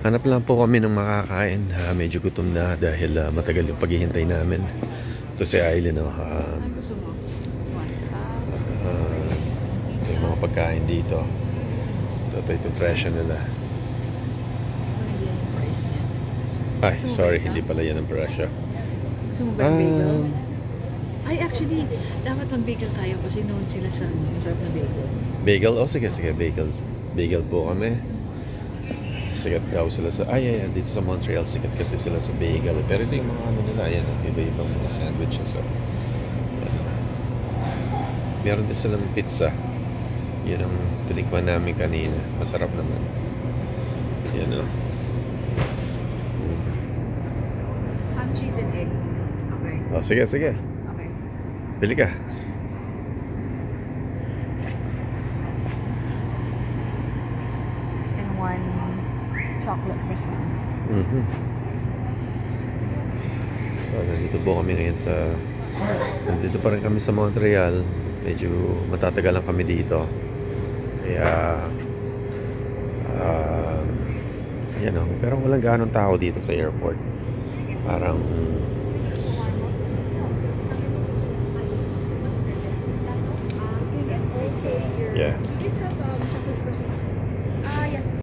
Hanap lang po kami ng makakain. Medyo gutom na dahil matagal yung paghihintay namin. Ito si Aileen. Ano gusto mo? One cup? Yung mga pagkain dito. Ito yung presyo nila. Hindi yan yung price niya. Ay, Gusto mo sorry, ba ito? hindi pala yan ang presyo. Gusto mo ba yung bagel? Ay, actually, dapat mag-bagel tayo kasi noon sila sa masarap na bagel. Bagel? Oh, sige, bagel. Bagel po kami. Sikat daw sila sa... dito sa Montreal, sikat kasi sila sa bagel. Pero ito yung mga ano nila, ayan, iba-ibang mga sandwiches. So, meron din silang pizza. Yun ang tinikman namin kanina. Masarap naman. Yan o. Cheese and egg. Okay. Oh, sige. Okay. Bili ka. And one chocolate croissant. So, nandito po kami ngayon sa... Nandito pa rin kami sa Montreal. Medyo matatagal lang kami dito. Kaya... ayan o. Pero walang ganong tao dito sa airport. Parang